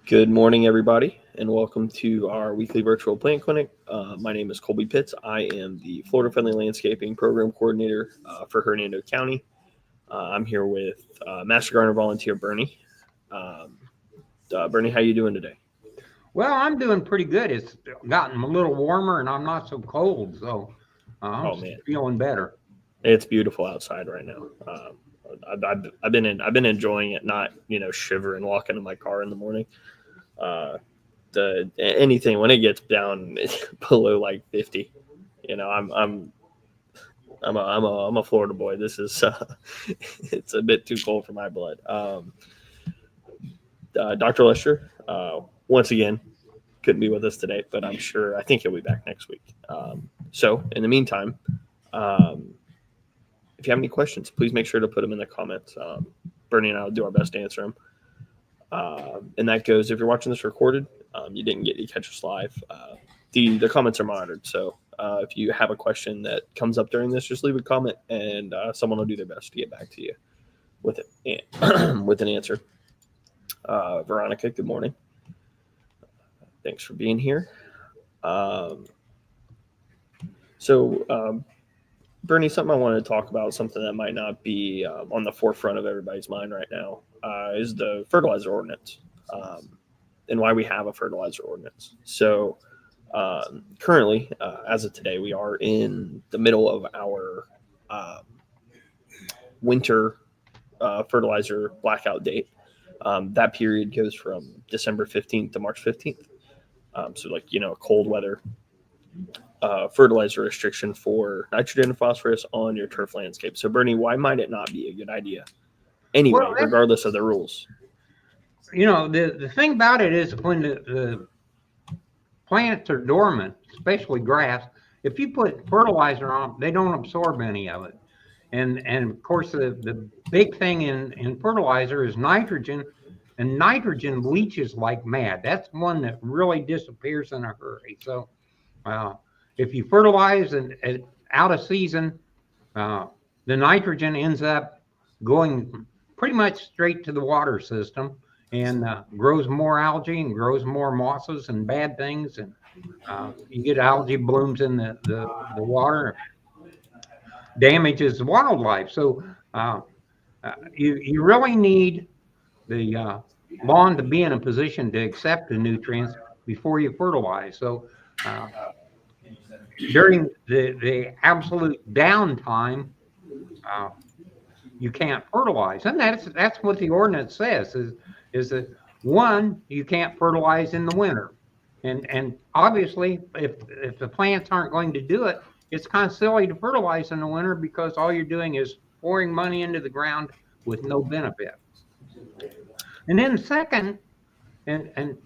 Good morning, everybody, and welcome to our weekly virtual plant clinic. My name is Colby Pitts. I am the Florida Friendly Landscaping Program Coordinator for Hernando County. I'm here with Master Gardener Volunteer Bernie. Um, Bernie, how you doing today? Well, I'm doing pretty good. It's gotten a little warmer and I'm not so cold, so I'm Oh man, feeling better. it's beautiful outside right now. I've been enjoying it, not shivering walking in my car in the morning. Uh, the anything when it gets down below like 50, I'm a Florida boy. This is it's a bit too cold for my blood. Dr. Lester, once again, couldn't be with us today, but I think he'll be back next week. So in the meantime, um, if you have any questions, please make sure to put them in the comments. Bernie and I will do our best to answer them. And that goes if you're watching this recorded, you didn't get to catch us live. The comments are monitored, so if you have a question that comes up during this, just leave a comment, and someone will do their best to get back to you with it with an answer. Veronica, good morning. Thanks for being here. Um, so, Bernie, something I wanted to talk about, something that might not be on the forefront of everybody's mind right now, is the fertilizer ordinance, and why we have a fertilizer ordinance. So, currently, as of today, we are in the middle of our winter fertilizer blackout date. That period goes from December 15th to March 15th. So, a cold weather fertilizer restriction for nitrogen and phosphorus on your turf landscape. So, Bernie, why might it not be a good idea anyway, Well, regardless of the rules? the thing about it is when the plants are dormant, especially grass, if you put fertilizer on, they don't absorb any of it. And of course, the big thing in fertilizer is nitrogen, and nitrogen leaches like mad. That's one that really disappears in a hurry. So, uh, if you fertilize and out of season, uh, the nitrogen ends up going pretty much straight to the water system and grows more algae and grows more mosses and bad things. And you get algae blooms in the water, damages wildlife. So uh, you really need the lawn to be in a position to accept the nutrients before you fertilize. So uh, during the absolute downtime, uh, you can't fertilize, and that's what the ordinance says is that one, you can't fertilize in the winter, and obviously if the plants aren't going to do it, it's kind of silly to fertilize in the winter because all you're doing is pouring money into the ground with no benefit. And then second, and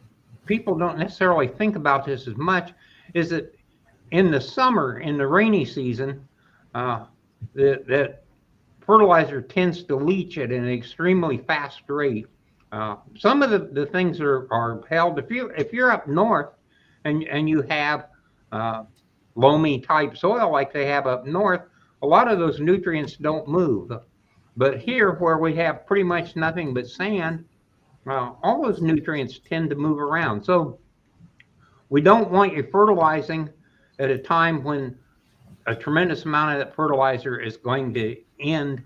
people don't necessarily think about this as much, is that in the summer, in the rainy season, uh, that fertilizer tends to leach at an extremely fast rate. Some of the things are held if you're up north and you have uh, loamy type soil like they have up north, a lot of those nutrients don't move. But here, where we have pretty much nothing but sand, all those nutrients tend to move around. So we don't want you fertilizing at a time when a tremendous amount of that fertilizer is going to end,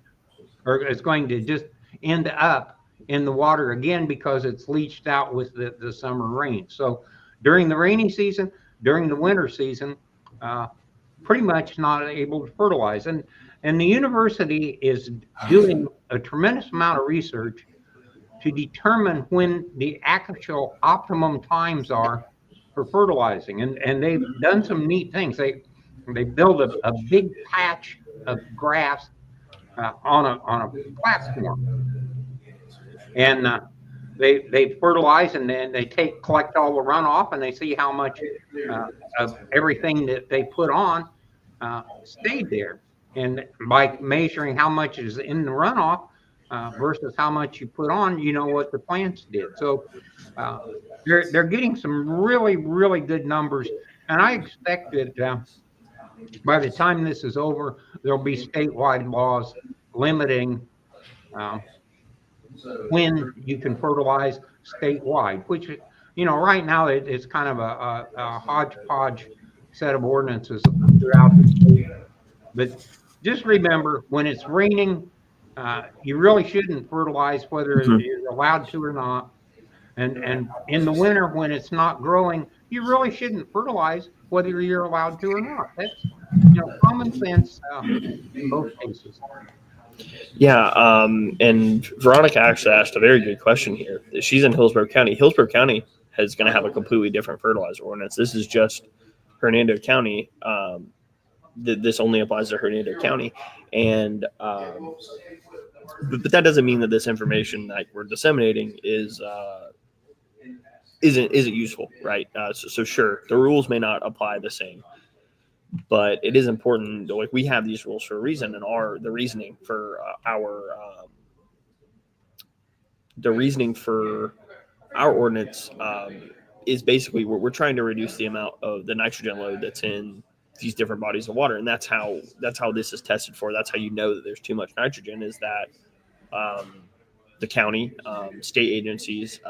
or it's going to just end up in the water again because it's leached out with the summer rain. So during the rainy season, during the winter season, uh, pretty much not able to fertilize. And the university is doing a tremendous amount of research to determine when the actual optimum times are for fertilizing. And they've done some neat things. They build a big patch of grass on a platform, and they fertilize, and then they collect all the runoff, and they see how much uh, of everything that they put on stayed there. And by measuring how much is in the runoff versus how much you put on, you know what the plants did. So uh, they're getting some really good numbers, and I expect that by the time this is over, there'll be statewide laws limiting uh, when you can fertilize statewide, which, right now it's kind of a hodgepodge set of ordinances throughout the state. But just remember, when it's raining, you really shouldn't fertilize whether Mhm. you're allowed to or not. And in the winter, when it's not growing, you really shouldn't fertilize whether you're allowed to or not. That's, common sense in both cases. Yeah, and Veronica actually asked a very good question here. She's in Hillsborough County. Hillsborough County is going to have a completely different fertilizer ordinance. This is just Hernando County. This only applies to Hernando County, and but that doesn't mean that this information that we're disseminating isn't useful, right? So sure, the rules may not apply the same, but it is important. Like, we have these rules for a reason, and the reasoning for our ordinance is basically we're trying to reduce the amount of the nitrogen load that's in these different bodies of water, and that's how this is tested for. That's how you know that there's too much nitrogen, is that the county, state agencies,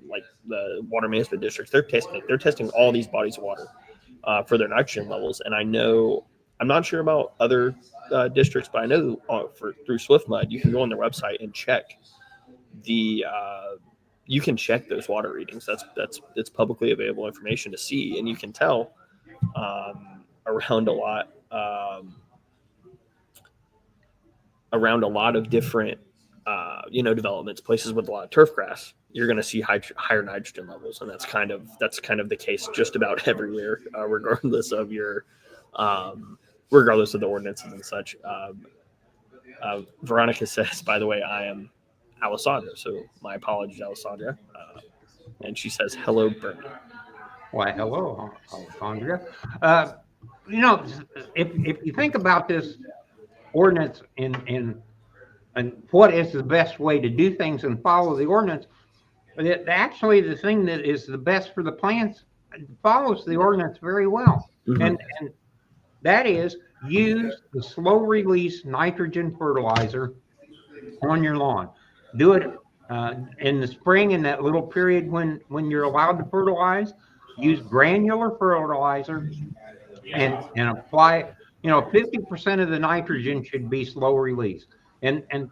like the water management districts, they're testing all these bodies of water for their nitrogen levels. And I'm not sure about other districts, but I know through SwiftMud, you can go on their website and check you can check those water readings. It's publicly available information to see, and you can tell around a lot of different developments, places with a lot of turf grass. You're going to see higher nitrogen levels, and that's kind of the case just about everywhere, regardless of the ordinances and such. Veronica says, by the way, I am Alessandra, so my apologies, Alessandra. And she says, "Hello, Bernie." Why, hello, Alessandria. Uh, if you think about this ordinance and what is the best way to do things and follow the ordinance, actually the thing that is the best for the plants follows the ordinance very well. Mm-hmm. And that is, use the slow release nitrogen fertilizer on your lawn. Do it in the spring, in that little period when you're allowed to fertilize. Use granular fertilizer and apply. 50% of the nitrogen should be slow release. And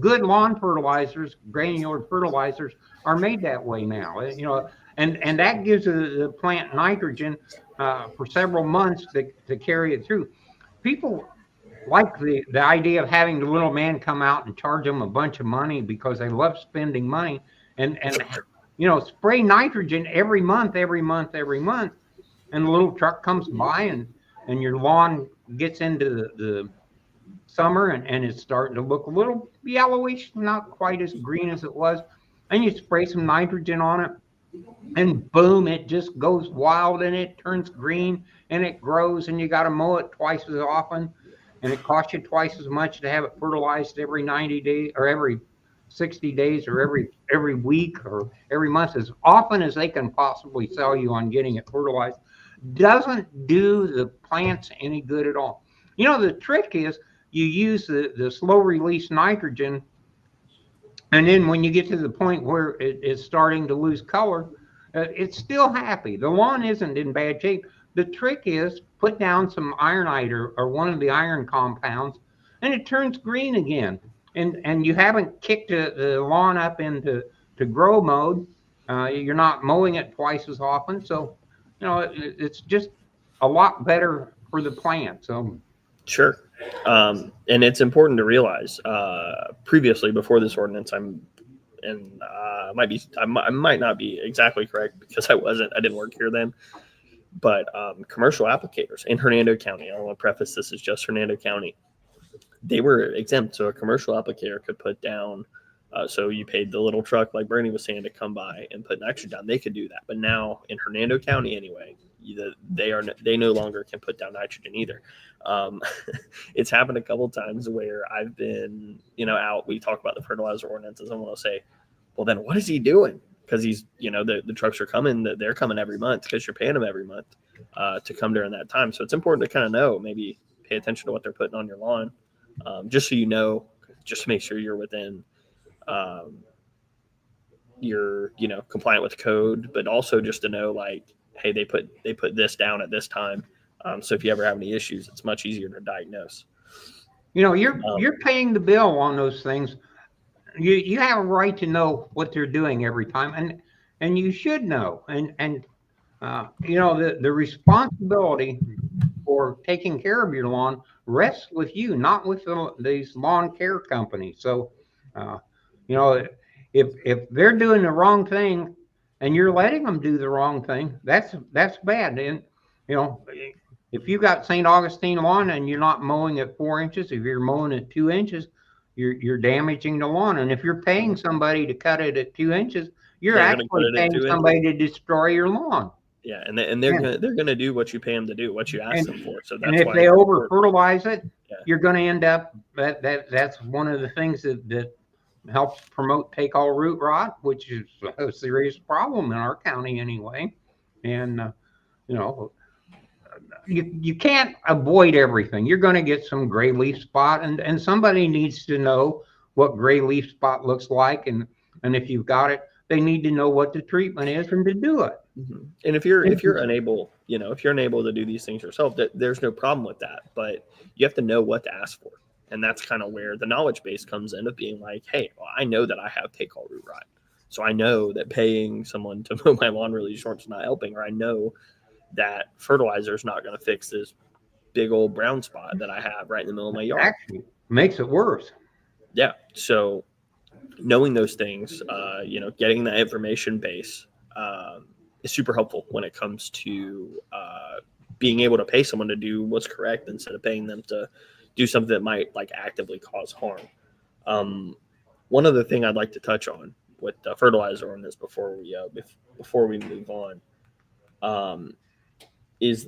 good lawn fertilizers, granular fertilizers, are made that way now. And that gives the plant nitrogen for several months to carry it through. People like the idea of having the little man come out and charge them a bunch of money because they love spending money, and spray nitrogen every month, and the little truck comes by and your lawn gets into the summer and it's starting to look a little yellowish, not quite as green as it was, and you spray some nitrogen on it, and boom, it just goes wild and it turns green and it grows, and you got to mow it twice as often, and it costs you twice as much to have it fertilized every 90 days or every 60 days or every week or every month, as often as they can possibly sell you on getting it fertilized. Doesn't do the plants any good at all. The trick is you use the slow release nitrogen, and then when you get to the point where it is starting to lose color, it's still happy. The lawn isn't in bad shape. The trick is put down some ironite or one of the iron compounds, and it turns green again. And you haven't kicked the lawn up into grow mode. You're not mowing it twice as often, so it's just a lot better for the plant. So Sure. And it's important to realize previously, before this ordinance, I might not be exactly correct because I didn't work here then, but commercial applicators in Hernando County, I want to preface this as just Hernando County, they were exempt. So a commercial applicator could put down, so you paid the little truck, like Bernie was saying, to come by and put nitrogen down. They could do that. But now in Hernando County anyway, they no longer can put down nitrogen either. It's happened a couple of times where I've been, out. We talk about the fertilizer ordinances. I want to say, well, then what is he doing? Because he's, the trucks are coming. They're coming every month because you're paying them every month to come during that time. So it's important to kind of know, maybe pay attention to what they're putting on your lawn, just so just to make sure you're within you're compliant with code, but also just to know like, hey, they put this down at this time. So if you ever have any issues, it's much easier to diagnose. You're paying the bill on those things. You have a right to know what they're doing every time, and you should know. And the responsibility for taking care of your lawn rests with you, not with these lawn care companies. So, uh, you know, if they're doing the wrong thing and you're letting them do the wrong thing, that's bad. And you know, if you got St. Augustine lawn and you're not mowing at 4 inches, if you're mowing at 2 inches, you're damaging the lawn. And if you're paying somebody to cut it at 2 inches, you're They're going to cut actually it at paying 2 inches. somebody to destroy your lawn. Yeah, and they're gonna do what you pay them to do, what you ask them for. So that's and if why they over fertilize it, yeah. you're going to end up that's one of the things that helps promote take all root rot, which is a serious problem in our county anyway. And you can't avoid everything. You're going to get some gray leaf spot, and somebody needs to know what gray leaf spot looks like, and if you've got it, they need to know what the treatment is and to do it. Mm-hmm. And if you're unable, if you're unable to do these things yourself, there's no problem with that. But you have to know what to ask for, and that's kind of where the knowledge base comes in of being like, hey, well, I know that I have take all root rot, so I know that paying someone to mow my lawn really short is not helping, or I know that fertilizer is not going to fix this big old brown spot that I have right in the middle of my yard. Actually, makes it worse. Yeah. So knowing those things, getting that information base is super helpful when it comes to being able to pay someone to do what's correct instead of paying them to do something that might like actively cause harm. One other thing I'd like to touch on with the fertilizer on this before we move on is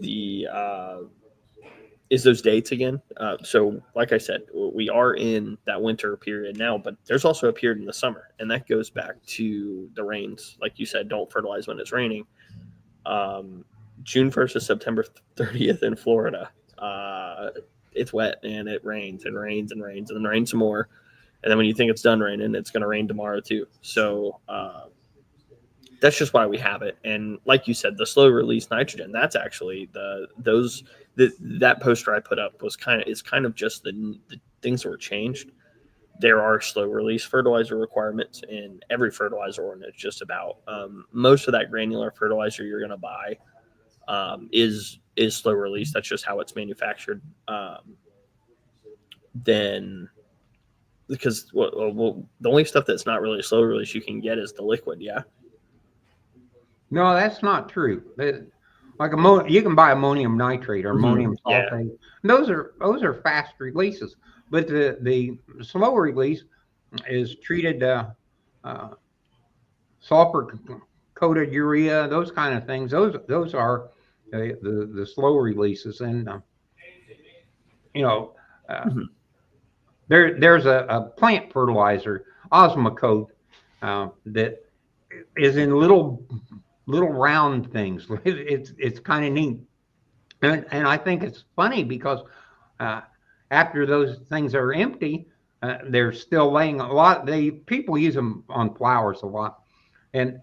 those dates again. So like I said, we are in that winter period now, but there's also a period in the summer, and that goes back to the rains. Like you said, don't fertilize when it's raining. June 1st to September 30th in Florida. It's wet and it rains and rains and rains and then rains some more. And then when you think it's done raining, it's going to rain tomorrow too. So that's just why we have it. And like you said, the slow release nitrogen, that's actually that poster I put up is kind of just the things that were changed. There are slow release fertilizer requirements in every fertilizer ordinance, just about. Most of that granular fertilizer you're going to buy is slow release. That's just how it's manufactured. Then, because the only stuff that's not really slow release you can get is the liquid. Yeah. No, that's not true. Like you can buy ammonium nitrate or ammonium sulfate. Yeah. Those are fast releases, but the slow release is treated sulfur coated urea, those kind of things. Those are the slow releases, and there's a plant fertilizer, Osmocote, that is in little round things. It's kind of neat, and I think it's funny because after those things are empty, they're still laying a lot. People use them on flowers a lot, and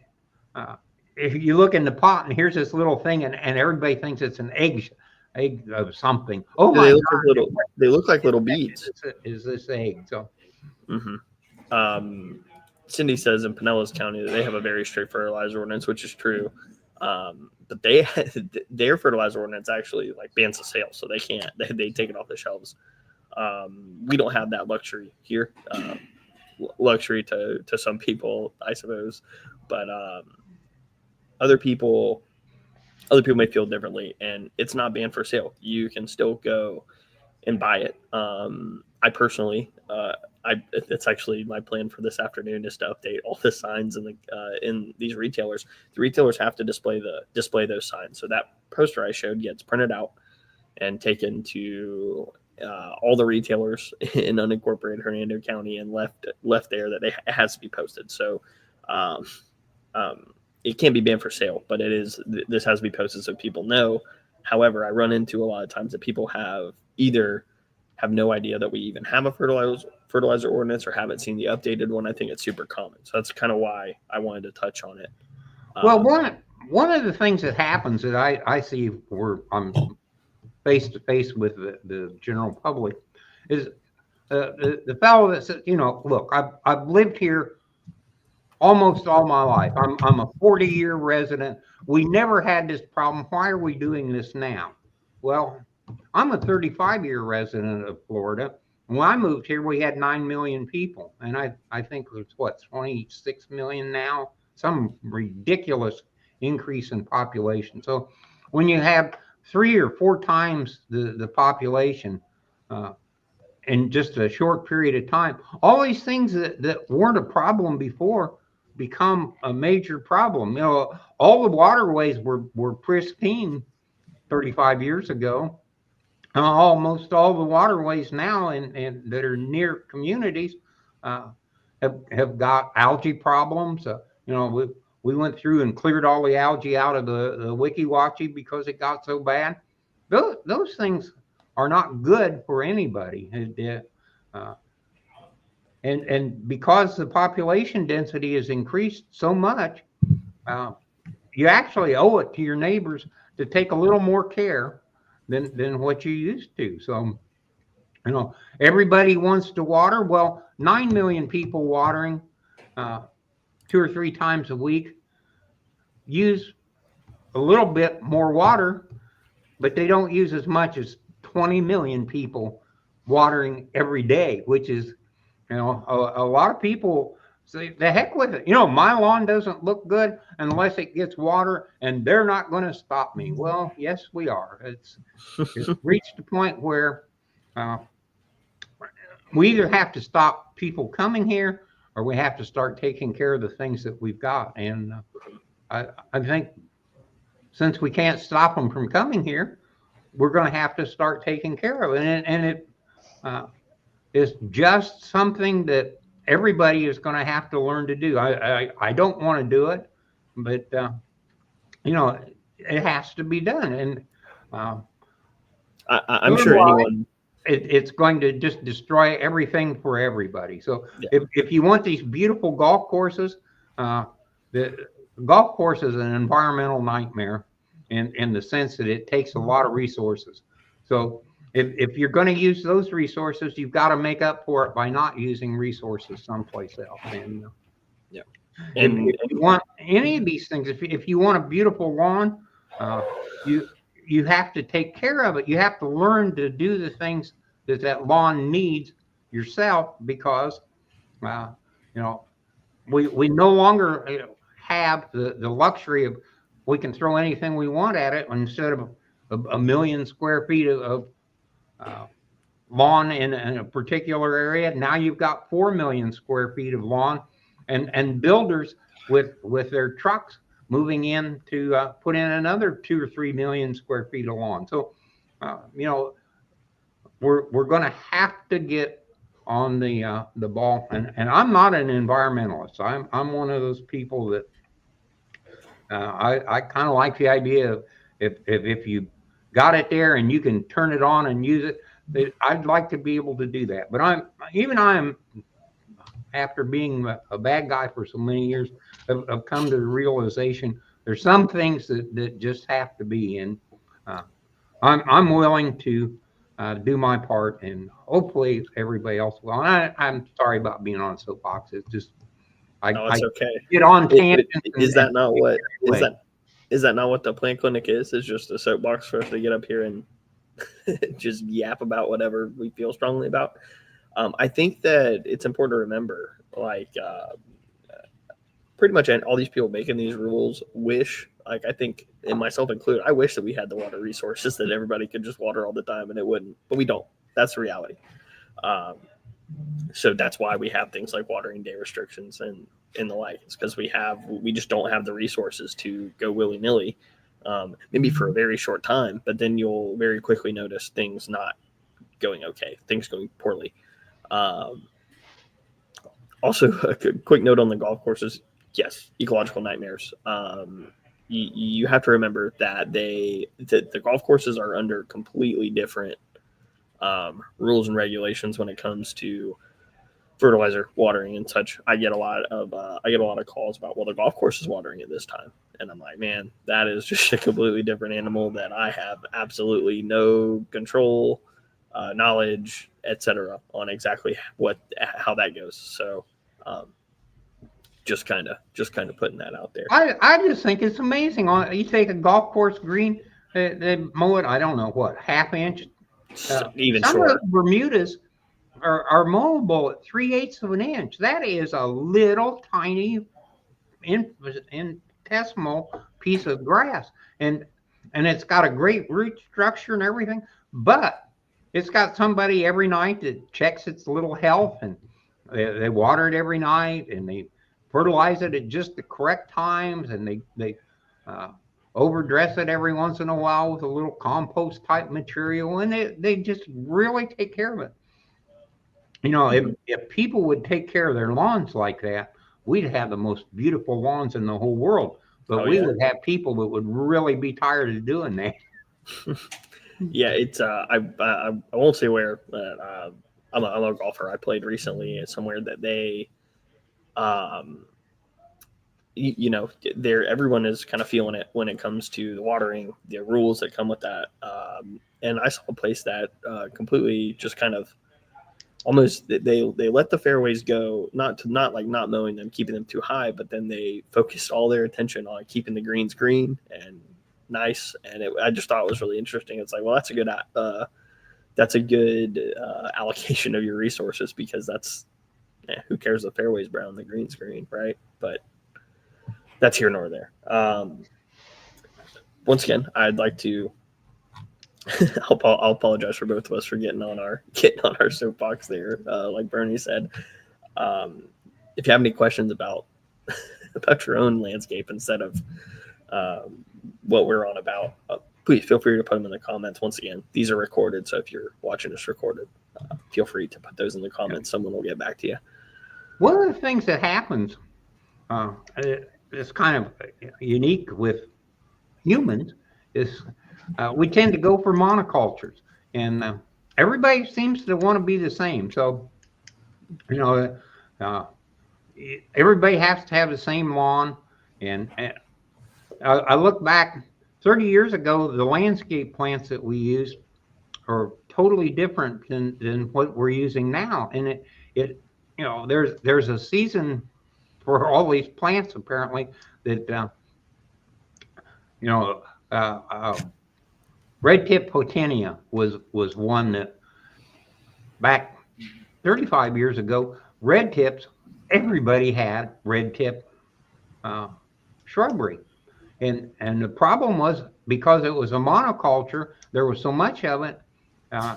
if you look in the pot and here's this little thing, and everybody thinks it's an egg of something. Oh my God! They look like little beads. Is this egg? So. Cindy says in Pinellas County that they have a very strict fertilizer ordinance, which is true. But their fertilizer ordinance actually like bans the sale, so they can't. They take it off the shelves. We don't have that luxury here. Luxury to some people, I suppose, but other people may feel differently, and it's not banned for sale. You can still go and buy it. I personally, it's actually my plan for this afternoon is to update all the signs in these retailers. The retailers have to display those signs. So that poster I showed gets printed out and taken to all the retailers in unincorporated Hernando County and left there that it has to be posted. So it can't be banned for sale, but this has to be posted so people know. However, I run into a lot of times that people either have no idea that we even have a fertilizer ordinance or haven't seen the updated one, I think it's super common. So that's kind of why I wanted to touch on it. Well, one of the things that happens that I see where I'm face to face with the general public is the fellow that says, look, I've lived here almost all my life. I'm a 40-year resident. We never had this problem. Why are we doing this now? Well, I'm a 35-year resident of Florida. When I moved here, we had 9 million people, and I think it's 26 million now, some ridiculous increase in population. So when you have 3 or 4 times the population in just a short period of time, all these things that weren't a problem before become a major problem. All the waterways were pristine 35 years ago. Almost all the waterways now and that are near communities have got algae problems. We went through and cleared all the algae out of the Wiki Watchy because it got so bad. Those things are not good for anybody. And because the population density has increased so much, you actually owe it to your neighbors to take a little more care than what you used to. So, everybody wants to water. Well, 9 million people watering 2 or 3 times a week use a little bit more water, but they don't use as much as 20 million people watering every day, which is, a lot of people say, the heck with it. My lawn doesn't look good unless it gets water, and they're not going to stop me. Well, yes, we are. It's reached a point where we either have to stop people coming here or we have to start taking care of the things that we've got. And I think since we can't stop them from coming here, we're going to have to start taking care of it. And it is just something that everybody is going to have to learn to do. I don't want to do it, but it has to be done. And I'm sure anyone. It's going to just destroy everything for everybody. So Yeah. if you want these beautiful golf courses, the golf course is an environmental nightmare in the sense that it takes a lot of resources. So if you're going to use those resources, you've got to make up for it by not using resources someplace else. And if you want any of these things, if you want a beautiful lawn, you have to take care of it. You have to learn to do the things that lawn needs yourself, because we no longer have the luxury of, we can throw anything we want at it. Instead of a million square feet of lawn in a particular area, now you've got 4 million square feet of lawn, and builders with their trucks moving in to put in another 2 or 3 million square feet of lawn. So, we're going to have to get on the ball. And I'm not an environmentalist. I'm one of those people that I kind of like the idea of if you got it there and you can turn it on and use it, I'd like to be able to do that. But I'm after being a bad guy for so many years, I've come to the realization there's some things that just have to be. And I'm willing to do my part, and hopefully everybody else will. And I'm sorry about being on a soapbox. It's just It's okay. Get on tangents. Is that not what the plant clinic is? It's just a soapbox for us to get up here and just yap about whatever we feel strongly about. I think that it's important to remember, pretty much all these people making these rules wish, I think, and myself included, I wish that we had the water resources that everybody could just water all the time, and it wouldn't, but we don't. That's the reality. So that's why we have things like watering day restrictions and the like. It's because we just don't have the resources to go willy-nilly, maybe for a very short time, but then you'll very quickly notice things not going okay, things going poorly. Also, a quick note on the golf courses. Yes, ecological nightmares. You have to remember that the golf courses are under completely different rules and regulations when it comes to fertilizer, watering, and such, I get a lot of calls about, well, the golf course is watering at this time, and I'm like, man, that is just a completely different animal that I have absolutely no control, knowledge, etc. on exactly how that goes. So, just kind of putting that out there. I just think it's amazing. You take a golf course green, they mow it, I don't know what, half inch. Even Some short. of the Bermudas are mowable at 3/8 of an inch. That is a little tiny infinitesimal piece of grass, and it's got a great root structure and everything, but it's got somebody every night that checks its little health, and they water it every night, and they fertilize it at just the correct times, and they overdress it every once in a while with a little compost type material, and they just really take care of it. You know, if people would take care of their lawns like that, we'd have the most beautiful lawns in the whole world. But we would have people that would really be tired of doing that. Yeah, it's I won't say where, but I'm a golfer. I played recently somewhere that they, everyone is kind of feeling it when it comes to the watering, the rules that come with that. And I saw a place that completely just kind of almost they let the fairways go, not mowing them, keeping them too high, but then they focused all their attention on keeping the greens green and nice. And I just thought it was really interesting. It's like, well, that's a good allocation of your resources, because who cares if the fairway's brown, the green's green, right? But that's here nor there. Once again, I'd like to I'll apologize for both of us for getting on our soapbox there. Like Bernie said, if you have any questions about your own landscape instead of what we're on about, please feel free to put them in the comments. Once again, these are recorded, so if you're watching this recorded, feel free to put those in the comments. Someone will get back to you. One of the things that happens, it's kind of unique with humans, is we tend to go for monocultures, and everybody seems to want to be the same. So, everybody has to have the same lawn. And I look back 30 years ago, the landscape plants that we used are totally different than what we're using now. And there's a season for all these plants apparently that red tip potenia was one that back 35 years ago, red tips, everybody had red tip shrubbery. And the problem was, because it was a monoculture, there was so much of it,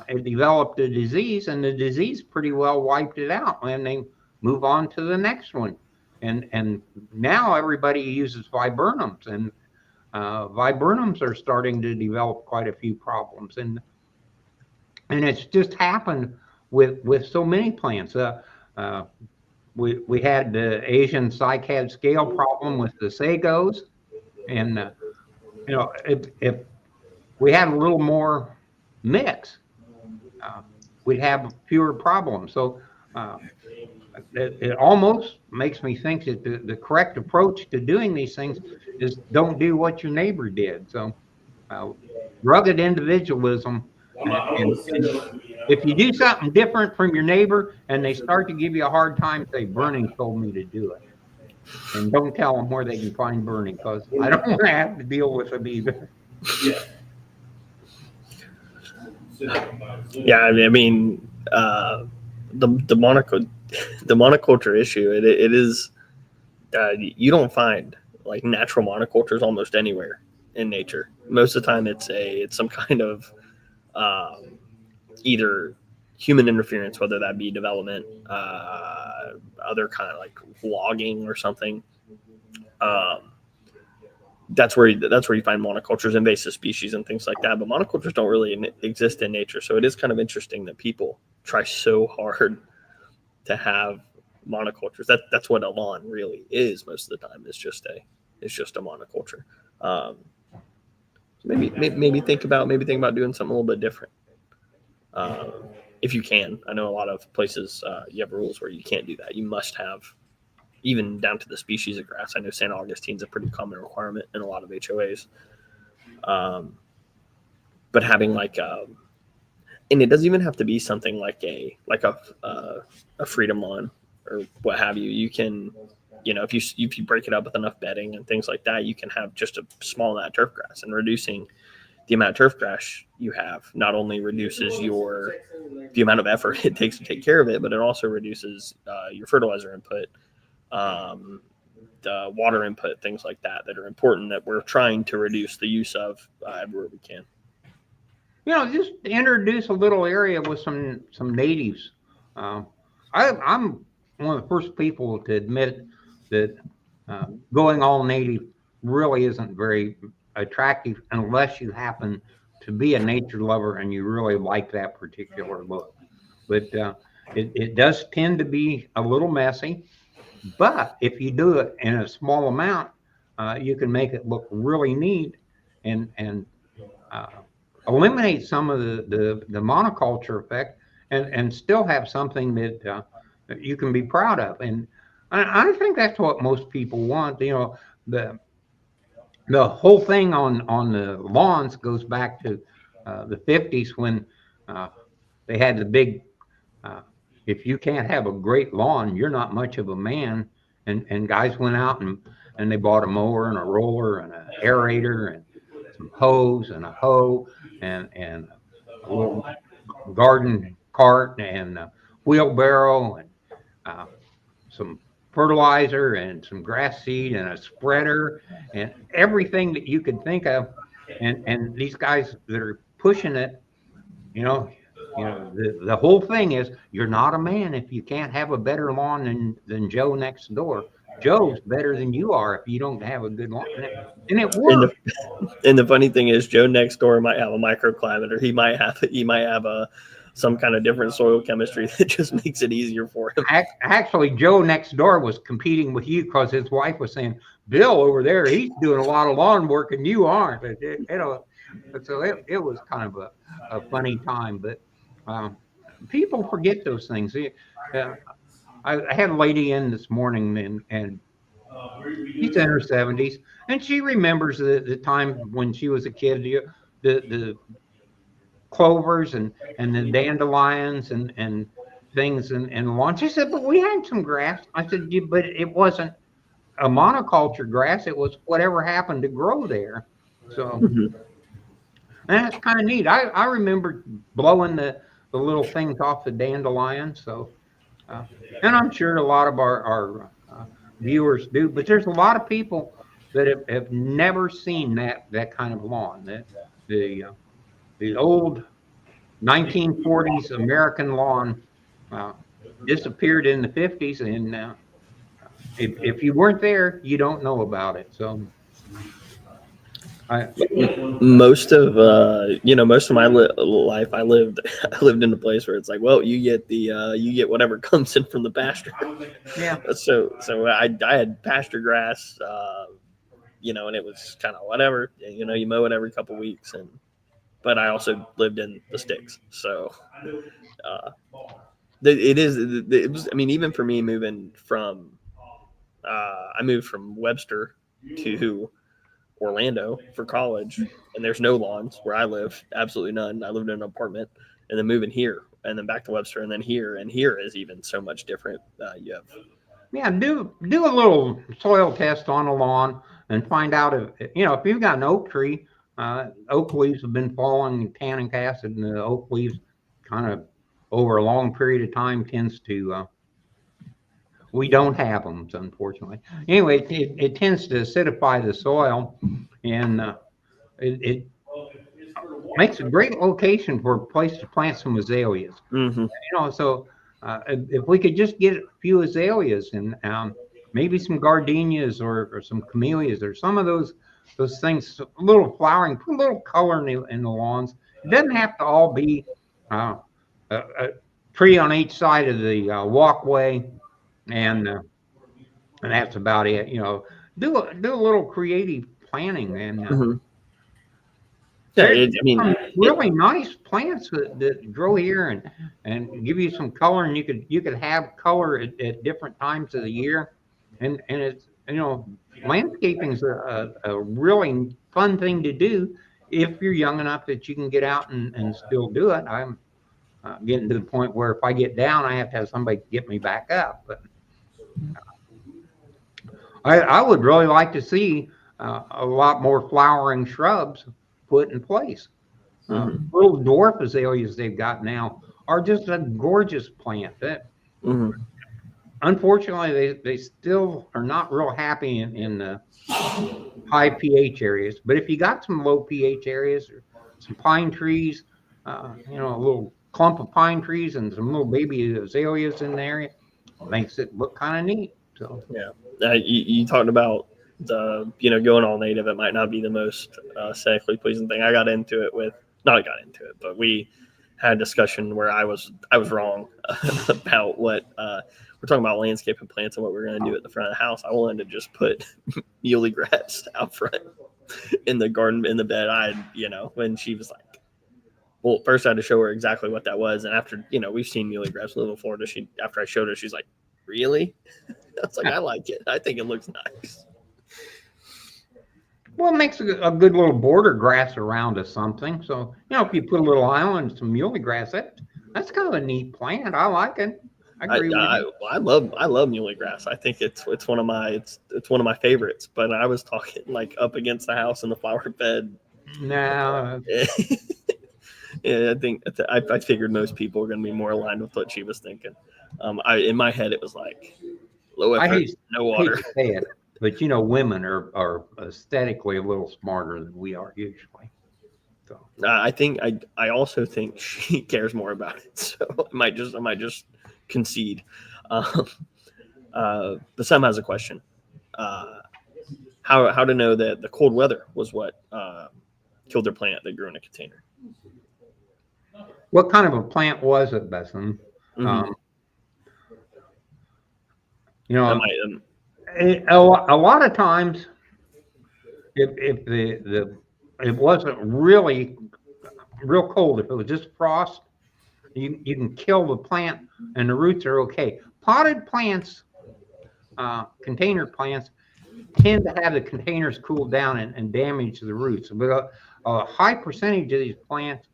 it developed a disease, and the disease pretty well wiped it out, and they move on to the next one. And now everybody uses viburnums, and viburnums are starting to develop quite a few problems, and it's just happened with so many plants. We had the Asian cycad scale problem with the sagos, and if we had a little more mix, we'd have fewer problems. So it almost makes me think that the correct approach to doing these things is don't do what your neighbor did. So rugged individualism. And if you do something different from your neighbor and they start to give you a hard time, say, Bernie told me to do it. And don't tell them where they can find Bernie, because I don't want to have to deal with them either. Yeah, I mean, the monoculture issue. It is you don't find like natural monocultures almost anywhere in nature. Most of the time, it's some kind of either human interference, whether that be development, other kind of like logging or something. That's where you find monocultures, invasive species, and things like that. But monocultures don't really exist in nature, so it is kind of interesting that people try so hard to have monocultures. That's what a lawn really is most of the time. It's just a monoculture. Maybe think about doing something a little bit different. if you can. I know a lot of places you have rules where you can't do that. You must have, even down to the species of grass. I know St. Augustine's a pretty common requirement in a lot of HOAs. But having and it doesn't even have to be something like a freedom lawn or what have you. You can, if you break it up with enough bedding and things like that, you can have just a small amount of turf grass. And reducing the amount of turf grass you have not only reduces the amount of effort it takes to take care of it, but it also reduces your fertilizer input, the water input, things like that are important that we're trying to reduce the use of everywhere we can. Just introduce a little area with some natives. I'm one of the first people to admit that going all native really isn't very attractive unless you happen to be a nature lover and you really like that particular look. But it does tend to be a little messy. But if you do it in a small amount, you can make it look really neat and eliminate some of the monoculture effect and still have something that you can be proud of. And I think that's what most people want. The whole thing on the lawns goes back to the 50s when they had the big, if you can't have a great lawn, you're not much of a man. And guys went out and they bought a mower and a roller and an aerator and some hose and a hoe and a little garden cart and a wheelbarrow and some fertilizer and some grass seed and a spreader and everything that you could think of. And these guys that are pushing it, the whole thing is you're not a man if you can't have a better lawn than Joe next door. Joe's better than you are if you don't have a good lawn. And it works. And the funny thing is, Joe next door might have a microclimate, or he might have some kind of different soil chemistry that just makes it easier for him. Actually, Joe next door was competing with you because his wife was saying, "Bill over there, he's doing a lot of lawn work and you aren't." So it was kind of a funny time, but people forget those things. I had a lady in this morning and she's in her 70s, and she remembers the time when she was a kid, the clovers and the dandelions and things and the lawn. She said, but we had some grass. I said, yeah, but it wasn't a monoculture grass. It was whatever happened to grow there. So that's kind of neat. I remember blowing the little things off the dandelion. So, and I'm sure a lot of our viewers do, but there's a lot of people that have never seen that kind of lawn. The old 1940s American lawn disappeared in the 50s, and if you weren't there, you don't know about it. So, most of my life, I lived in a place where it's like, well, you get whatever comes in from the pasture. Yeah. So I had pasture grass, and it was kind of whatever. You mow it every couple of weeks, but I also lived in the sticks, so it was. I mean, even for me moving from, I moved from Webster to Orlando for college, and there's no lawns where I live, absolutely none. I lived in an apartment, and then moving here, and then back to Webster, and then here, and here is even so much different. Do a little soil test on a lawn and find out if you've got an oak tree. Oak leaves have been falling tannic acid, and the oak leaves kind of over a long period of time tends to. We don't have them, unfortunately. Anyway, it tends to acidify the soil, and it makes a great location for a place to plant some azaleas. Mm-hmm. So if we could just get a few azaleas and maybe some gardenias or some camellias or some of those things, a little flowering, put a little color in the lawns. It doesn't have to all be a tree on each side of the walkway. And that's about it. Do a little creative planning and Yeah, There's I mean, some really nice plants that grow here and give you some color, and you could have color at different times of the year, and it's landscaping is a really fun thing to do if you're young enough that you can get out and still do it. I'm getting to the point where if I get down, I have to have somebody get me back up. But I would really like to see a lot more flowering shrubs put in place. Little dwarf azaleas they've got now are just a gorgeous plant. Unfortunately, they still are not real happy in the high pH areas. But if you got some low pH areas or some pine trees, a little clump of pine trees and some little baby azaleas in the area, makes it look kind of neat. So yeah, you talked about the going all native. It might not be the most aesthetically pleasing thing. I got into it with not got into it, but we had a discussion where I was wrong about what we're talking about landscape and plants and what we're going to do at the front of the house. I wanted to just put muley grass out front in the garden in the bed. When she was like, well, first I had to show her exactly what that was, and after we've seen muley grass live in Florida. After I showed her, she's like, really? I was like, I like it. I think it looks nice. Well, it makes a good little border grass around us something. So, if you put a little island, some muley grass, that's kind of a neat plant. I like it. I agree with you. I love muley grass. I think it's one of my favorites. But I was talking like up against the house in the flower bed. No. Yeah, I figured most people are going to be more aligned with what she was thinking. In my head, it was like low effort, no water. I hate to say it, but women are aesthetically a little smarter than we are usually. So I also think she cares more about it. So I might just concede. But Sam has a question. How to know that the cold weather was what killed their plant that grew in a container? What kind of a plant was it, Besson? Mm-hmm. A lot of times, if it wasn't really real cold, if it was just frost, you can kill the plant and the roots are okay. Potted plants, container plants, tend to have the containers cool down and damage the roots. But a high percentage of these plants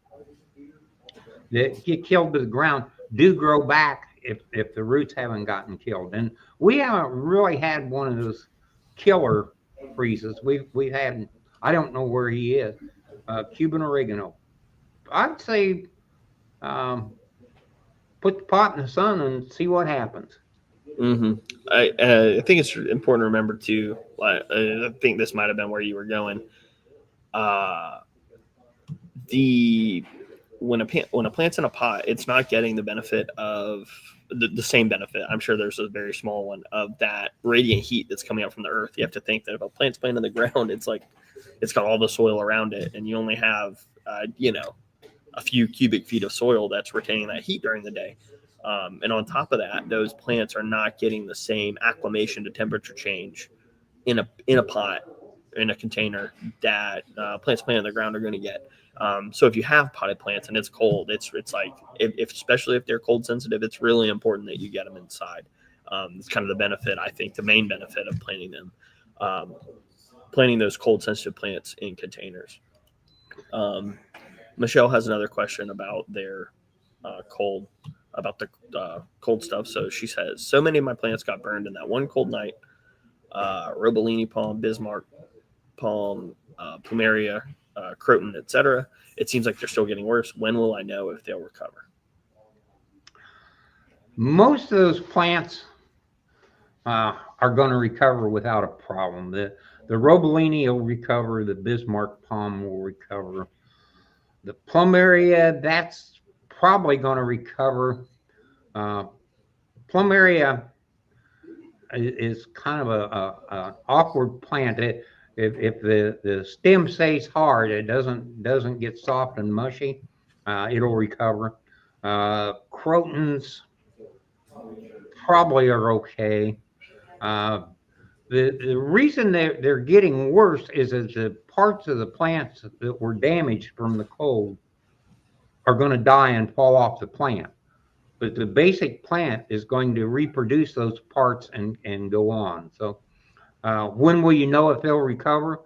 that get killed to the ground do grow back if the roots haven't gotten killed. And we haven't really had one of those killer freezes. We've had, I don't know where he is, Cuban oregano. I'd say put the pot in the sun and see what happens. Mm-hmm. I think it's important to remember too. I think this might have been where you were going. When a plant's in a pot, it's not getting the benefit of the same benefit. I'm sure there's a very small one of that radiant heat that's coming out from the earth. You have to think that if a plant's planted in the ground, it's like it's got all the soil around it, and you only have a few cubic feet of soil that's retaining that heat during the day. And on top of that, those plants are not getting the same acclimation to temperature change in a pot, in a container that plants planted in the ground are going to get. So if you have potted plants and it's cold, it's like especially if they're cold sensitive, it's really important that you get them inside. It's kind of the benefit, I think, the main benefit of planting them, planting those cold sensitive plants in containers. Michelle has another question about their cold stuff. So she says, so many of my plants got burned in that one cold night. Robellini palm, Bismarck palm, plumeria, croton, etc. It seems like they're still getting worse. When will I know if they'll recover? Most of those plants are going to recover without a problem. The Robellini will recover. The Bismarck palm will recover. The plumeria, that's probably going to recover. Plumeria is kind of an awkward plant. If the stem stays hard, it doesn't get soft and mushy. It'll recover. Crotons probably are okay. The reason they're getting worse is that the parts of the plants that were damaged from the cold are going to die and fall off the plant. But the basic plant is going to reproduce those parts and go on. So when will you know if they'll recover?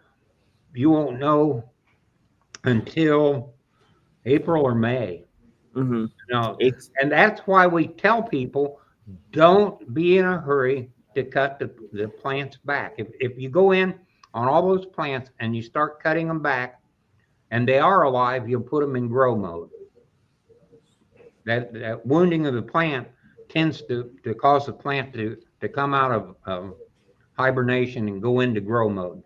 You won't know until April or May. Mm-hmm. No, It's and that's why we tell people don't be in a hurry to cut the plants back. If you go in on all those plants and you start cutting them back and they are alive, you'll put them in grow mode. That wounding of the plant tends to cause the plant to come out of hibernation and go into grow mode.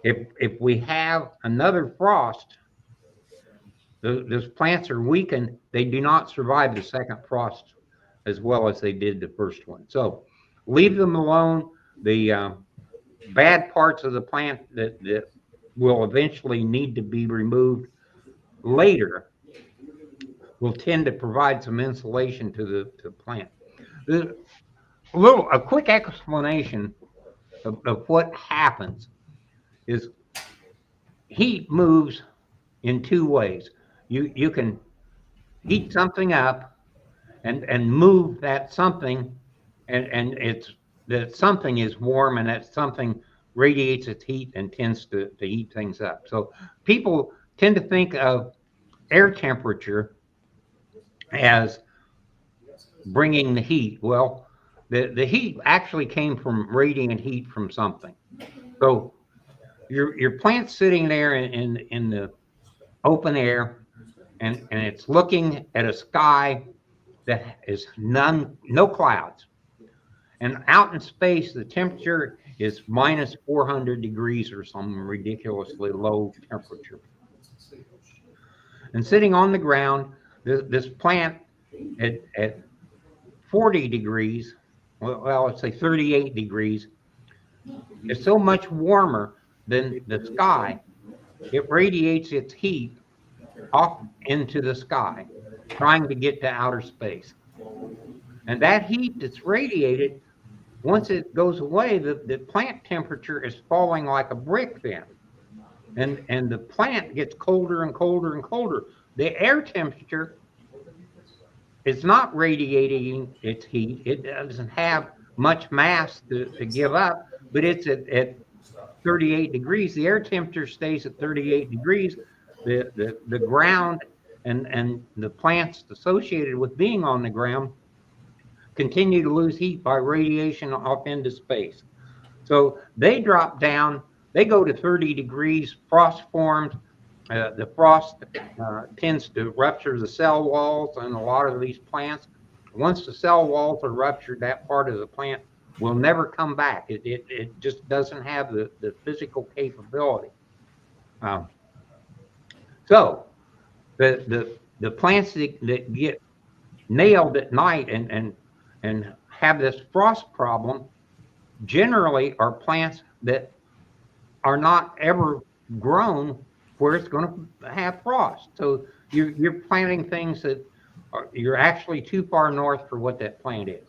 If we have another frost, those plants are weakened. They do not survive the second frost as well as they did the first one. So leave them alone. The bad parts of the plant that will eventually need to be removed later will tend to provide some insulation to the plant. A quick explanation of what happens is heat moves in two ways. You can heat something up and move that something, and it's that something is warm and that something radiates its heat and tends to heat things up. So people tend to think of air temperature as bringing the heat. Well, the heat actually came from radiant heat from something. So your plant's sitting there in the open air, and it's looking at a sky that is no clouds. And out in space, the temperature is minus 400 degrees or some ridiculously low temperature. And sitting on the ground, this plant at 40 degrees, well, let's say 38 degrees, is so much warmer than the sky. It radiates its heat off into the sky, trying to get to outer space. And that heat that's radiated, once it goes away, the plant temperature is falling like a brick then. And the plant gets colder and colder and colder. The air temperature is not radiating its heat. It doesn't have much mass to give up, but it's at 38 degrees. The air temperature stays at 38 degrees. The ground and the plants associated with being on the ground continue to lose heat by radiation off into space. So they drop down, they go to 30 degrees, frost forms. The frost tends to rupture the cell walls in a lot of these plants. Once the cell walls are ruptured, that part of the plant will never come back. It just doesn't have the physical capability. So the plants that get nailed at night and have this frost problem generally are plants that are not ever grown where it's going to have frost. So you're planting things that you're actually too far north for what that plant is.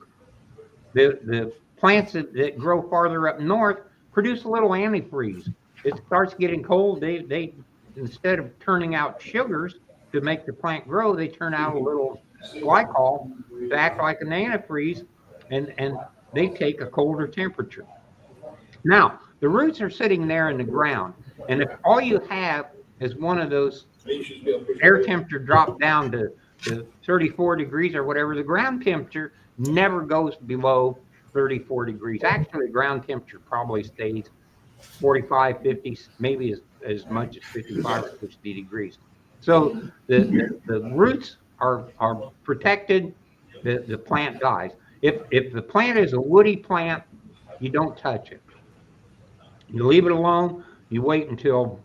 The plants that grow farther up north produce a little antifreeze. It starts getting cold. They instead of turning out sugars to make the plant grow, they turn out a little glycol to act like an antifreeze, and they take a colder temperature. Now, the roots are sitting there in the ground, and if all you have is one of those air temperature drop down to 34 degrees or whatever, the ground temperature never goes below 34 degrees. Actually, the ground temperature probably stays 45, 50, maybe as much as 55 or 60 degrees. So the roots are protected, the plant dies. If the plant is a woody plant, you don't touch it. You leave it alone, you wait until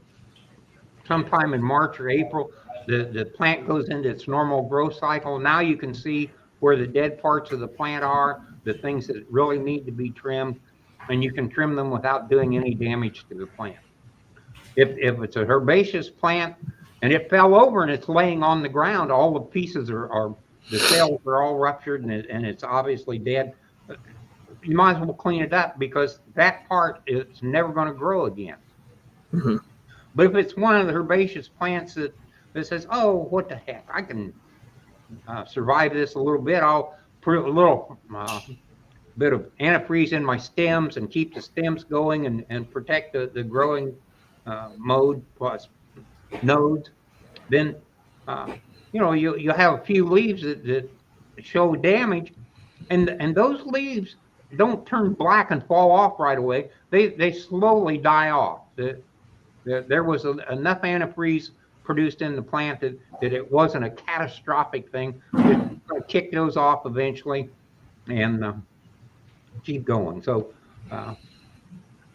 sometime in March or April, the plant goes into its normal growth cycle. Now you can see where the dead parts of the plant are, the things that really need to be trimmed, and you can trim them without doing any damage to the plant. If it's a herbaceous plant and it fell over and it's laying on the ground, all the pieces the cells are all ruptured and it's obviously dead. you might as well clean it up because that part is never going to grow again. Mhm. But if it's one of the herbaceous plants that says, oh, what the heck, I can survive this a little bit, I'll put a little bit of antifreeze in my stems and keep the stems going and protect the growing mode plus nodes, then you have a few leaves that show damage, and those leaves don't turn black and fall off right away. They slowly die off. There was enough antifreeze produced in the plant that it wasn't a catastrophic thing. It's going to kick those off eventually and keep going. So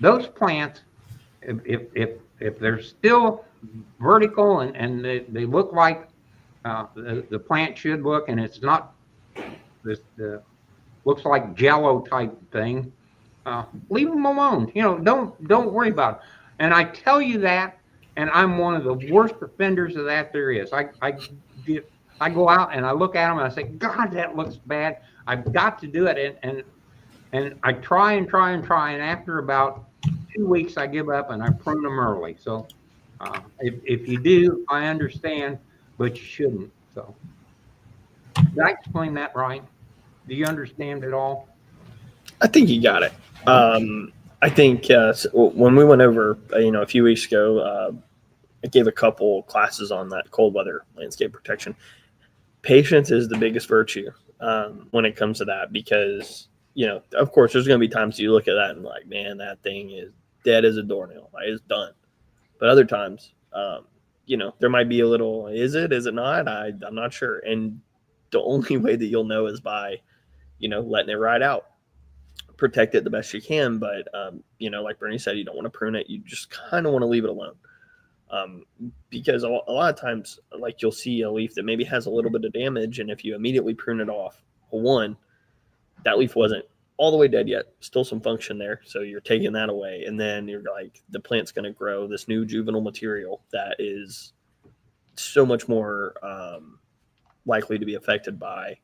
those plants, if they're still vertical and they look like the plant should look, and it's not this looks like Jello type thing, leave them alone. Don't worry about it. And I tell you that, and I'm one of the worst offenders of that there is. I go out and I look at them and I say, God, that looks bad. I've got to do it, and I try and try and try, and after about 2 weeks, I give up and I prune them early. So if you do, I understand, but you shouldn't. So did I explain that right? Do you understand it all? I think you got it. I think when we went over, a few weeks ago, I gave a couple classes on that cold weather landscape protection. Patience is the biggest virtue when it comes to that, because of course, there's going to be times you look at that and like, man, that thing is dead as a doornail. Like, it's done. But other times, there might be a little, is it not? I'm not sure. And the only way that you'll know is by, letting it ride out. Protect it the best you can. But, like Bernie said, you don't want to prune it. You just kind of want to leave it alone. Because a lot of times, like, you'll see a leaf that maybe has a little bit of damage. And if you immediately prune it off, one, that leaf wasn't all the way dead yet, still some function there. So you're taking that away. And then you're like, the plant's going to grow this new juvenile material that is so much more likely to be affected by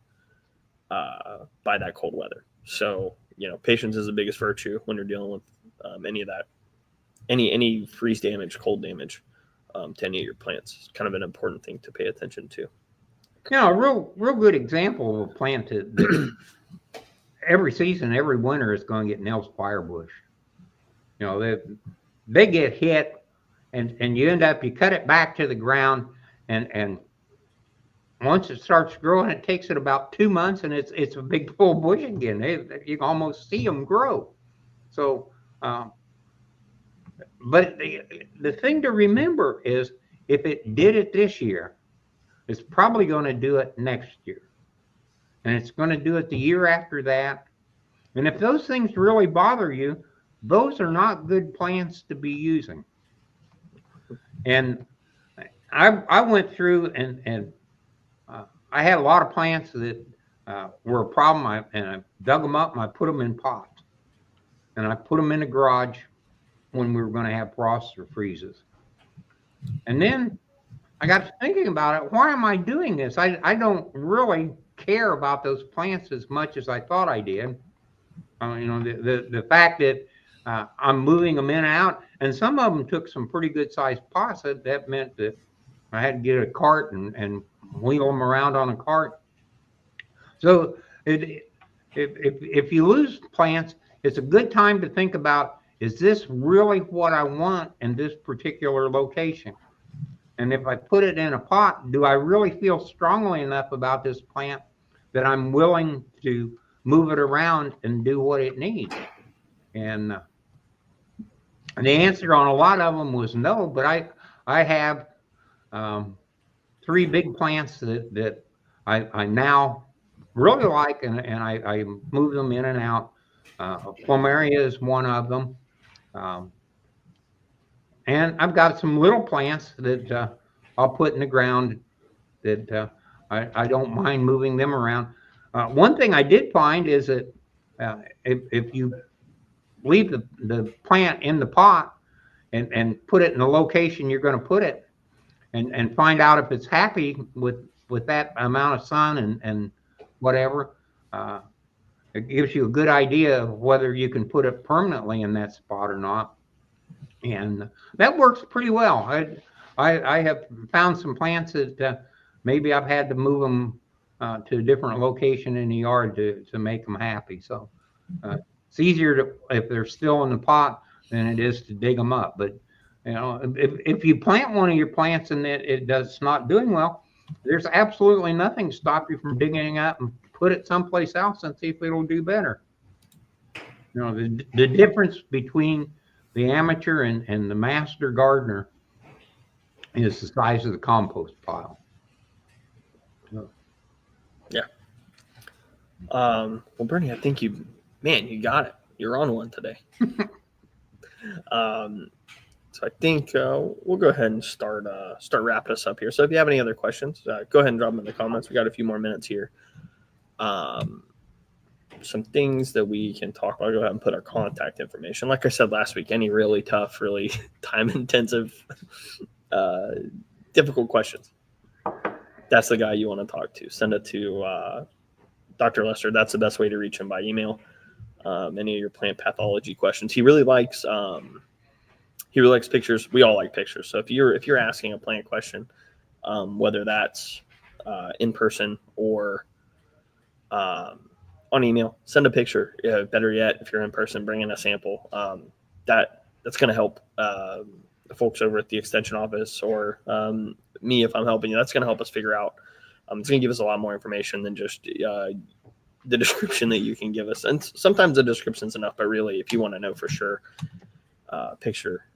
that cold weather. So, patience is the biggest virtue when you're dealing with any of that, any freeze damage, cold damage to any of your plants. It's kind of an important thing to pay attention to. A real good example of a plant that every season, every winter, is going to get Nels firebush. They get hit, and you cut it back to the ground, and once it starts growing, it takes it about 2 months, and it's a big full bush again. You can almost see them grow. So, but the thing to remember is, if it did it this year, it's probably going to do it next year, and it's going to do it the year after that. And if those things really bother you, those are not good plants to be using. And I went through and I had a lot of plants that were a problem. I dug them up and I put them in pots, and I put them in the garage when we were going to have frosts or freezes. And then I got to thinking about it. Why am I doing this? I don't really care about those plants as much as I thought I did. The fact that I'm moving them in and out, and some of them took some pretty good sized pots. That meant that I had to get a cart and wheel them around on a cart. So if you lose plants, it's a good time to think about, is this really what I want in this particular location? And if I put it in a pot, do I really feel strongly enough about this plant that I'm willing to move it around and do what it needs? And the answer on a lot of them was no, but I have 3 big plants that I now really like, and I move them in and out. Plumeria is one of them. And I've got some little plants that I'll put in the ground that I don't mind moving them around. One thing I did find is that if you leave the plant in the pot and put it in the location you're going to put it, and find out if it's happy with that amount of sun and whatever, it gives you a good idea of whether you can put it permanently in that spot or not. And that works pretty well. I have found some plants that maybe I've had to move them to a different location in the yard to make them happy. So it's easier to, if they're still in the pot, than it is to dig them up. But if you plant one of your plants and it does not doing well, there's absolutely nothing to stop you from digging it up and put it someplace else and see if it'll do better. The difference between the amateur and the master gardener is the size of the compost pile. Yeah. Well, Bernie, I think you got it. You're on one today. So I think we'll go ahead and start wrapping us up here. So if you have any other questions, go ahead and drop them in the comments. We got a few more minutes here. Some things that we can talk about. I'll go ahead and put our contact information. Like I said last week, any really tough, really time-intensive, difficult questions, that's the guy you want to talk to. Send it to Dr. Lester. That's the best way to reach him by email. Any of your plant pathology questions. He really likes pictures. We all like pictures. So if you're asking a plant question, whether that's in person or on email, send a picture. Better yet, if you're in person, bring in a sample. That's going to help the folks over at the extension office or me if I'm helping you. That's going to help us figure out. It's going to give us a lot more information than just the description that you can give us. And sometimes the description's enough, but really, if you want to know for sure, picture.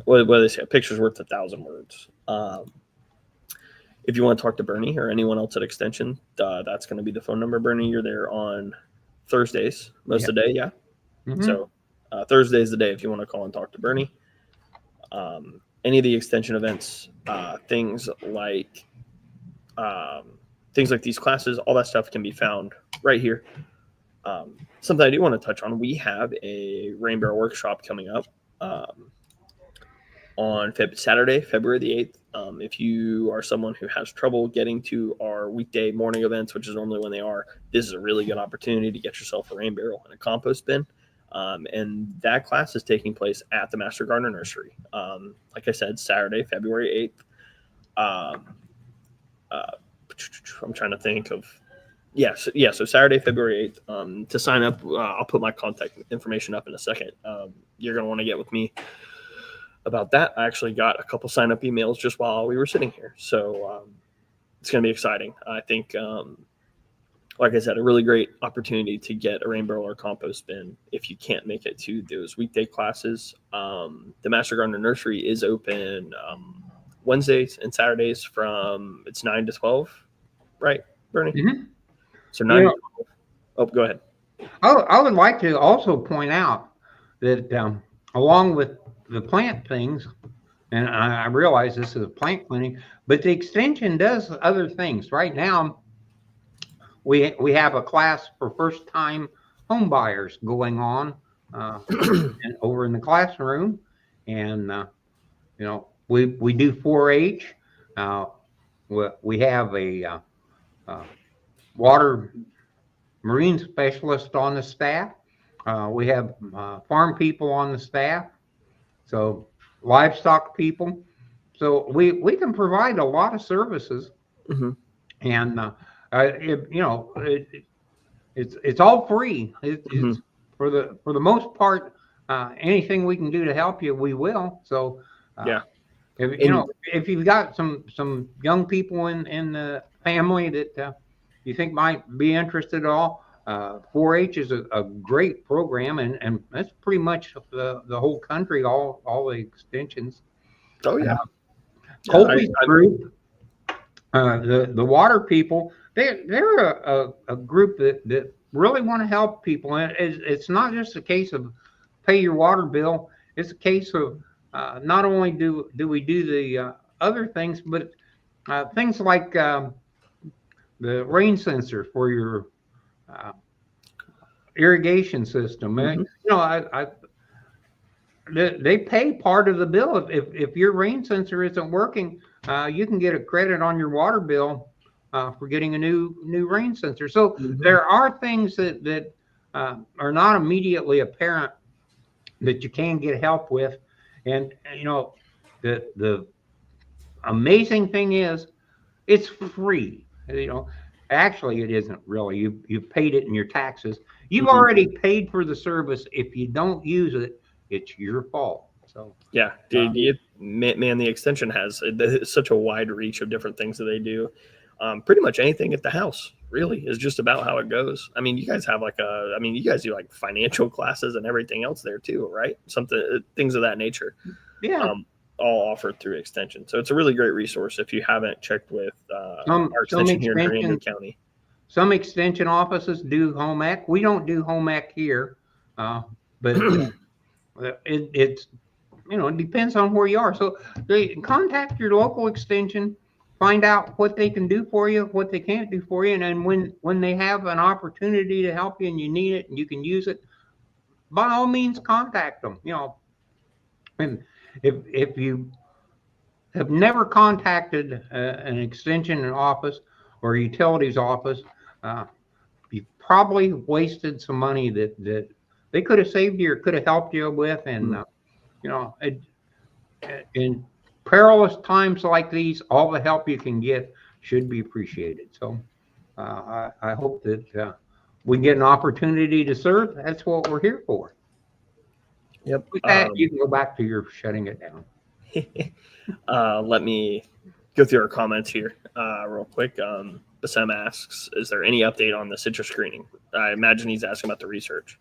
What do they say? A picture's worth 1,000 words. If you want to talk to Bernie or anyone else at Extension, that's going to be the phone number. Bernie, you're there on Thursdays most of the day, yeah? Mm-hmm. So Thursday is the day if you want to call and talk to Bernie. Any of the Extension events, things like these classes, all that stuff can be found right here. Something I do want to touch on, we have a rain barrel workshop coming up on Saturday, February the 8th. If you are someone who has trouble getting to our weekday morning events, which is normally when they are, this is a really good opportunity to get yourself a rain barrel and a compost bin. And that class is taking place at the Master Gardener Nursery. Like I said, Saturday, February 8th. I'm trying to think of, so Saturday, February 8th. To sign up, I'll put my contact information up in a second. You're going to want to get with me about that. I actually got a couple sign-up emails just while we were sitting here. So it's going to be exciting. I think, like I said, a really great opportunity to get a rain barrel or compost bin if you can't make it to those weekday classes. The Master Gardener Nursery is open Wednesdays and Saturdays from it's 9 to 12, right, Bernie? Mm-hmm. So 9 to 12. Oh, go ahead. I would like to also point out that along with the plant things, and I realize this is a plant clinic, but the extension does other things. Right now, we have a class for first-time home buyers going on and over in the classroom, and we do 4-H. We have a water marine specialist on the staff. We have farm people on the staff. So livestock people. So we can provide a lot of services, mm-hmm. And it's all free. Mm-hmm. It's for the most part, anything we can do to help you, we will. So if you've got some young people in the family that you think might be interested at all, 4-H is a great program, and that's pretty much the whole country, all the extensions. Oh yeah. Colby's group, the water people, they're a group that really want to help people, and it's not just a case of pay your water bill. It's a case of not only do we do the other things, but things like the rain sensor for your irrigation system. Mm-hmm. They pay part of the bill. If your rain sensor isn't working, you can get a credit on your water bill for getting a new rain sensor. So Mhm. there are things that are not immediately apparent that you can get help with, and the amazing thing is it's free. Actually, it isn't really. You've paid it in your taxes. You've Mhm. already paid for the service. If you don't use it, it's your fault. So, Yeah, dude, man, the extension has such a wide reach of different things that they do. Pretty much anything at the house really is just about how it goes. I mean, you guys have you guys do like financial classes and everything else there too, right? Something, things of that nature, yeah, um, all offered through extension. So it's a really great resource if you haven't checked with some our some extension here in Hernando extension County. some extension offices do home ec. We don't do home ec here, but it's it depends on where you are. So they contact your local extension, find out what they can do for you, what they can't do for you, and then when they have an opportunity to help you and you need it and you can use it, by all means contact them. And if you have never contacted an extension office or utilities office, uh, you probably wasted some money that they could have saved you or could have helped you with, and you know, it, in perilous times like these, all the help you can get should be appreciated. So I hope that we get an opportunity to serve. That's what we're here for. Yep. With that, you can go back to your shutting it down. Let me go through our comments here real quick. Bassem asks, is there any update on the citrus screening? I imagine he's asking about the research.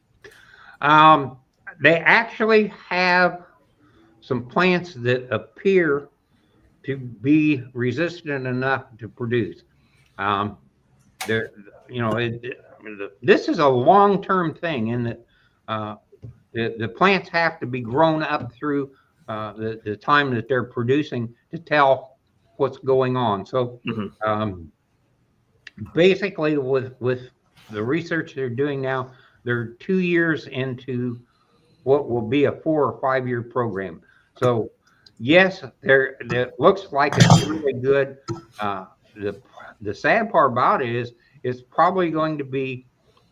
Um, they actually have some plants that appear to be resistant enough to produce. Um, there, this is a long-term thing in that uh, the plants have to be grown up through the time that they're producing to tell what's going on. So Mm-hmm. um, basically, with the research they're doing now, they're 2 years into what will be a 4 or 5 year program. So yes, there it looks like it's really good. Uh, the the sad part about it is it's probably going to be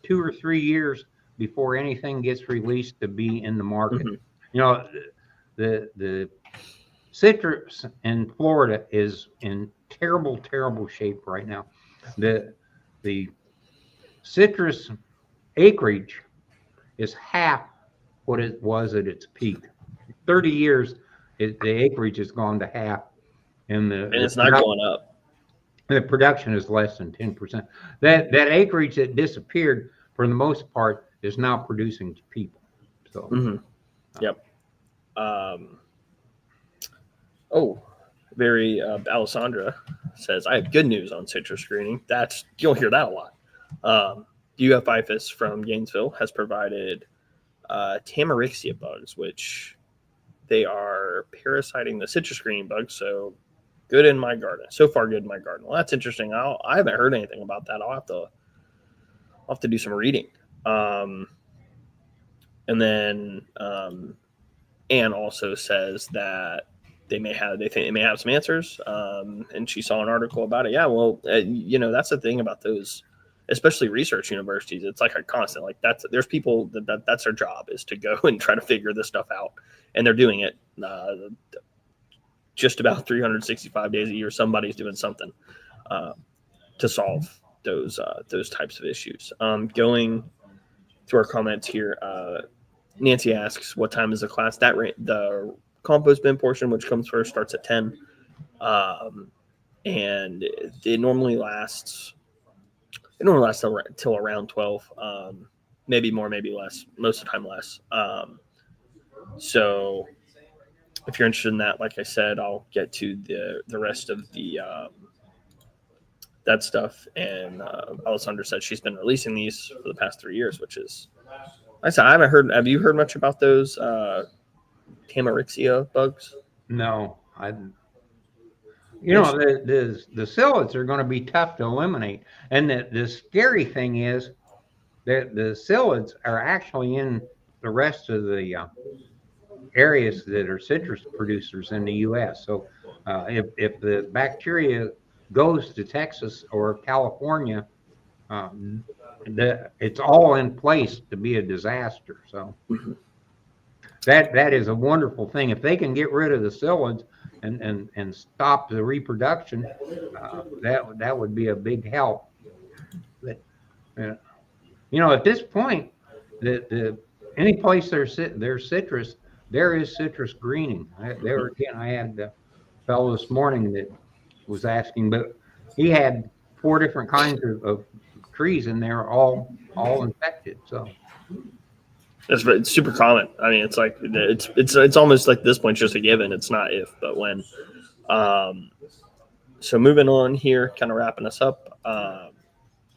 2 or 3 years before anything gets released to be in the market. Mm-hmm. You know, the citrus in Florida is in terrible shape right now. The citrus acreage is half what it was at its peak. 30 years, the acreage has gone to half, and And it's not going up. the production is less than 10%. That acreage that disappeared, for the most part, is now producing to people. So, Mm-hmm. Yep. Oh, very Alessandra says, I have good news on citrus screening. You'll hear that a lot. UFIFIS from Gainesville has provided Tamarixia bugs, which they are parasiting the citrus screening bugs. So good in my garden. So far, good in my garden. Well, that's interesting. I haven't heard anything about that. I'll have to do some reading. And then Anne also says that they think they may have some answers. And she saw an article about it. Yeah, well, that's the thing about those, especially research universities. It's like a constant. Like there's people that's their job is to go and try to figure this stuff out, and they're doing it just about 365 days a year. Somebody's doing something to solve those types of issues. Going through our comments here, Nancy asks, "What time is the class?" The compost bin portion, which comes first, starts at 10, and it normally lasts. It normally lasts till around 12, maybe more, maybe less. Most of the time, less. So, if you're interested in that, like I said, I'll get to the rest of the that stuff. And Alessandra said she's been releasing these for the past 3 years, which is. Like I said, I haven't heard. Have you heard much about those Tamarixia bugs? no, Yes. the psyllids are going to be tough to eliminate. And the scary thing is that the psyllids are actually in the rest of the areas that are citrus producers in the U.S. So if the bacteria goes to Texas or California, it's all in place to be a disaster. So that is a wonderful thing. If they can get rid of the psyllids and stop the reproduction, that would be a big help. But, at this point, any place there's citrus, there is citrus greening. I had a fellow this morning that was asking, but he had 4 different kinds of trees in there, all infected. So it's super common. I mean, it's like it's almost like at this point just a given. It's not if, but when. So moving on here, kind of wrapping us up.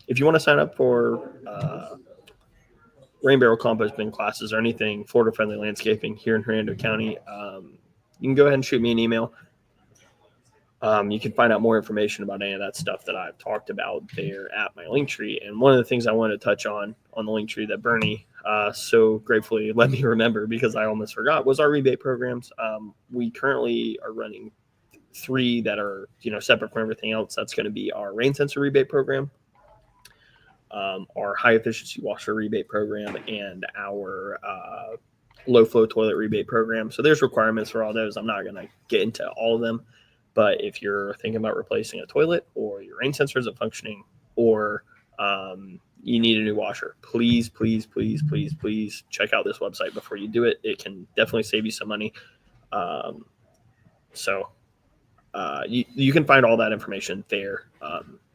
If you want to sign up for rain barrel compost bin classes or anything Florida friendly landscaping here in Hernando County, you can go ahead and shoot me an email. You can find out more information about any of that stuff that I've talked about there at my link tree. And one of the things I wanted to touch on the link tree that Bernie so gratefully let me remember, because I almost forgot, was our rebate programs. We currently are running 3 that are separate from everything else. That's going to be our rain sensor rebate program, our high efficiency washer rebate program, and our low flow toilet rebate program. So there's requirements for all those. I'm not going to get into all of them. But if you're thinking about replacing a toilet, or your rain sensor isn't functioning, or you need a new washer, please check out this website before you do it. It can definitely save you some money. You can find all that information there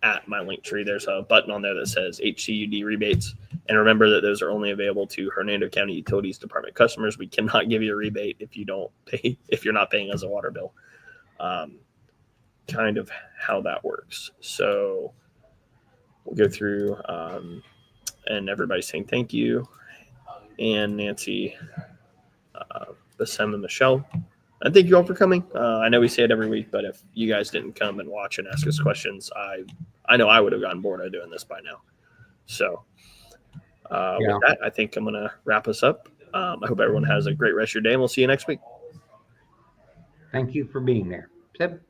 at my link tree. There's a button on there that says HCUD rebates. And remember that those are only available to Hernando County Utilities Department customers. We cannot give you a rebate if you're not paying us a water bill. Kind of how that works. So we'll go through and everybody's saying thank you. And Nancy, Bassem, and Michelle. And thank you all for coming. I know we say it every week, but if you guys didn't come and watch and ask us questions, I know I would have gotten bored of doing this by now. So with that, I think I'm going to wrap us up. I hope everyone has a great rest of your day, and we'll see you next week. Thank you for being there. Seb?